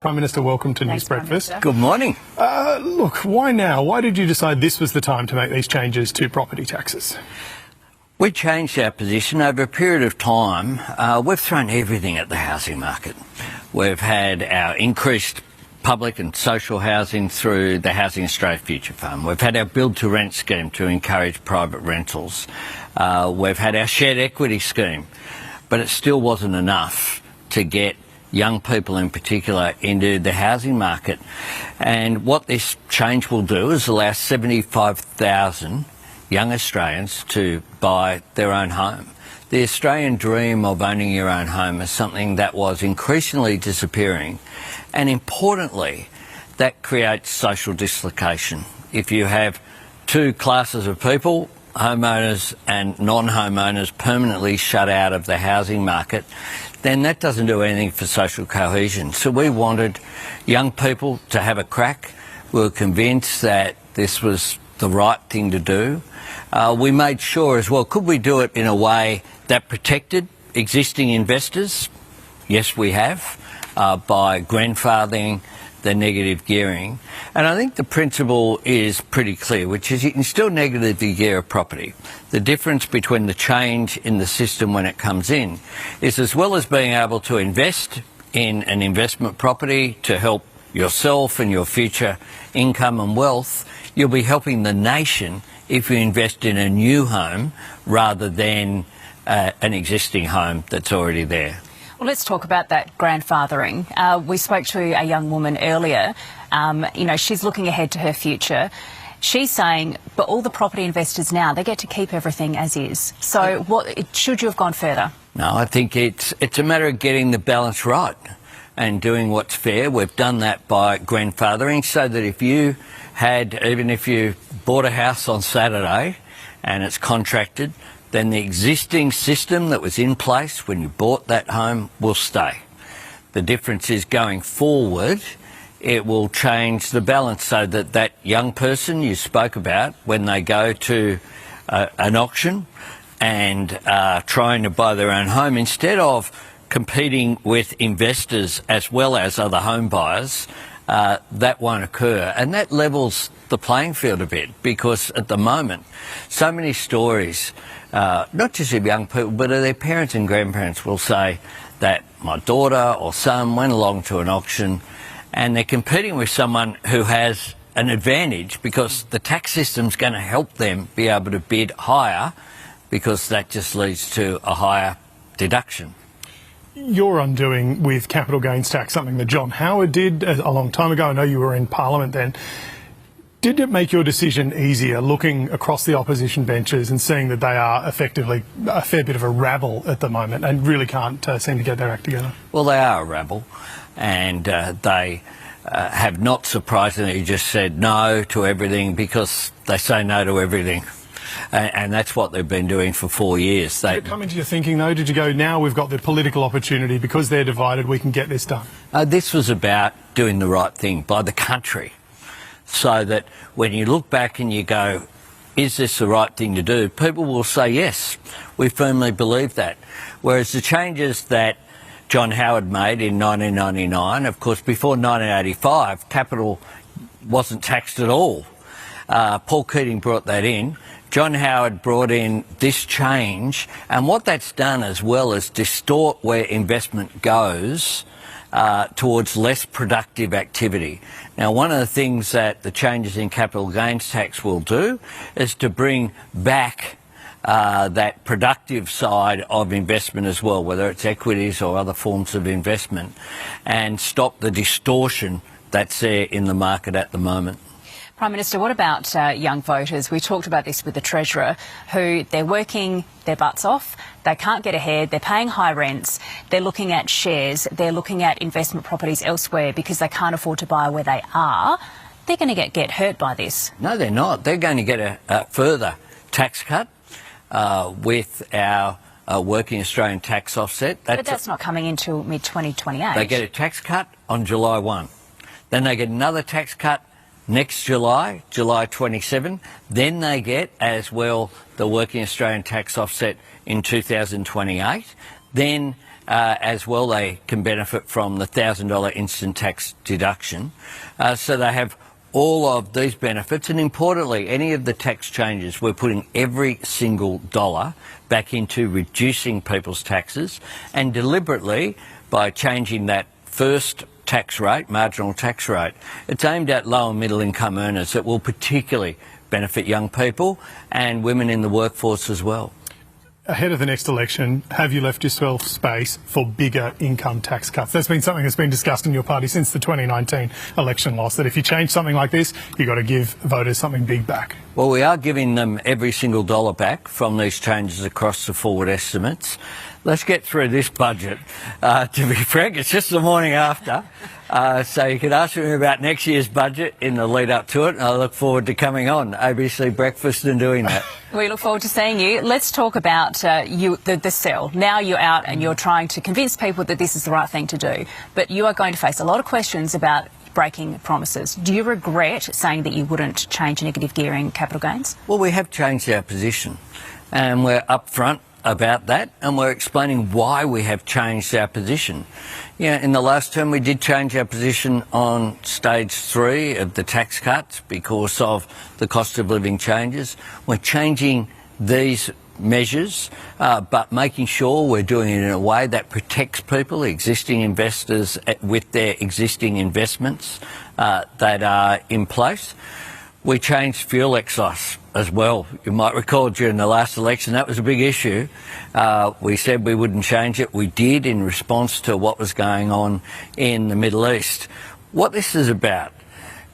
Prime Minister, welcome to News Breakfast. Good morning. Look, why now? Why did you decide this was the time to make these changes to property taxes? We changed our position over a period of time. We've thrown everything at the housing market. We've had our increased public and social housing through the Housing Australia Future Fund. We've had our build-to-rent scheme to encourage private rentals. We've had our shared equity scheme. But it still wasn't enough to get young people in particular into the housing market. And what this change will do is allow 75,000 young Australians to buy their own home. The Australian dream of owning your own home is something that was increasingly disappearing, and importantly, that creates social dislocation. If you have two classes of people, homeowners and non-homeowners, permanently shut out of the housing market, then that doesn't do anything for social cohesion. So we wanted young people to have a crack. We were convinced that this was the right thing to do. We made sure as well, could we do it in a way that protected existing investors? Yes, we have, by grandfathering the negative gearing. And I think the principle is pretty clear, which is you can still negatively gear a property. The difference between the change in the system when it comes in is, as well as being able to invest in an investment property to help yourself and your future income and wealth, you'll be helping the nation if you invest in a new home rather than an existing home that's already there. Well, let's talk about that grandfathering. We spoke to a young woman earlier. She's looking ahead to her future. She's saying, but all the property investors now, they get to keep everything as is. So should you have gone further? No, I think it's a matter of getting the balance right and doing what's fair. We've done that by grandfathering, so that if you even if you bought a house on Saturday and it's contracted, then the existing system that was in place when you bought that home will stay. The difference is, going forward, it will change the balance so that that young person you spoke about, when they go to an auction and trying to buy their own home, instead of competing with investors as well as other home buyers, that won't occur. And that levels the playing field a bit, because at the moment, so many stories, not just of young people, but of their parents and grandparents, will say that my daughter or son went along to an auction and they're competing with someone who has an advantage because the tax system's going to help them be able to bid higher, because that just leads to a higher deduction. You're undoing with capital gains tax something that John Howard did a long time ago. I know you were in Parliament then. Did it make your decision easier, looking across the opposition benches and seeing that they are effectively a fair bit of a rabble at the moment and really can't seem to get their act together? Well, they are a rabble, and they have not surprisingly just said no to everything, because they say no to everything. And that's what they've been doing for 4 years. Did it come into your thinking, though? Did you go, now we've got the political opportunity, because they're divided, we can get this done? This was about doing the right thing by the country, so that when you look back and you go, is this the right thing to do? People will say, yes, we firmly believe that. Whereas the changes that John Howard made in 1999, of course, before 1985, capital wasn't taxed at all. Paul Keating brought that in. John Howard brought in this change, and what that's done as well is distort where investment goes towards less productive activity. Now, one of the things that the changes in capital gains tax will do is to bring back that productive side of investment as well, whether it's equities or other forms of investment, and stop the distortion that's there in the market at the moment. Prime Minister, what about young voters? We talked about this with the Treasurer, who they're working their butts off, they can't get ahead, they're paying high rents, they're looking at shares, they're looking at investment properties elsewhere because they can't afford to buy where they are. They're going to get hurt by this. No, they're not. They're going to get a further tax cut with our working Australian tax offset. But that's not coming until mid-2028. They get a tax cut on July 1. Then they get another tax cut next July, July 27, then they get as well the working Australian tax offset in 2028. Then as well, they can benefit from the $1,000 instant tax deduction. So they have all of these benefits, and importantly, any of the tax changes, we're putting every single dollar back into reducing people's taxes, and deliberately, by changing that first tax rate, marginal tax rate, it's aimed at low and middle income earners. It will particularly benefit young people and women in the workforce as well. Ahead of the next election, have you left yourself space for bigger income tax cuts? That's been something that's been discussed in your party since the 2019 election loss, that if you change something like this, you've got to give voters something big back. Well, we are giving them every single dollar back from these changes across the forward estimates. Let's get through this budget. To be frank, it's just the morning after. So you can ask me about next year's budget in the lead up to it. And I look forward to coming on ABC Breakfast and doing that. We look forward to seeing you. Let's talk about the cell. Now you're out and you're trying to convince people that this is the right thing to do. But you are going to face a lot of questions about breaking promises. Do you regret saying that you wouldn't change negative gearing capital gains? Well, we have changed our position, and we're upfront about that, and we're explaining why we have changed our position. Yeah, in the last term we did change our position on stage 3 of the tax cuts because of the cost of living changes. We're changing these measures, but making sure we're doing it in a way that protects people, existing investors, with their existing investments that are in place. We changed fuel excise as well. You might recall during the last election that was a big issue. We said we wouldn't change it. We did, in response to what was going on in the Middle East. What this is about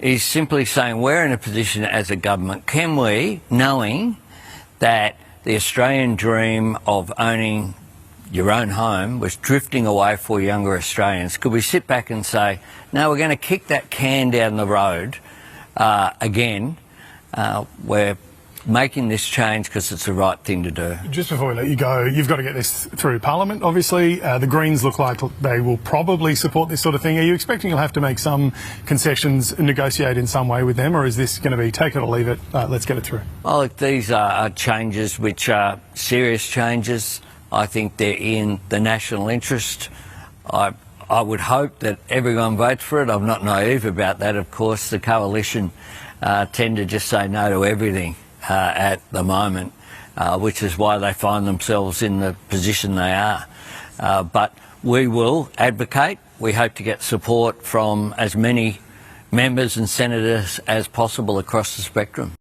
is simply saying we're in a position as a government, can we, knowing that the Australian dream of owning your own home was drifting away for younger Australians, could we sit back and say, no, we're going to kick that can down the road again? We're making this change because it's the right thing to do. Just before we let you go, you've got to get this through Parliament, obviously. The Greens look like they will probably support this sort of thing. Are you expecting you'll have to make some concessions, negotiate in some way with them, or is this going to be take it or leave it, let's get it through? Well, look, these are changes which are serious changes. I think they're in the national interest. I would hope that everyone votes for it. I'm not naive about that, of course. The coalition tend to just say no to everything at the moment, which is why they find themselves in the position they are. But we will advocate. We hope to get support from as many members and senators as possible across the spectrum.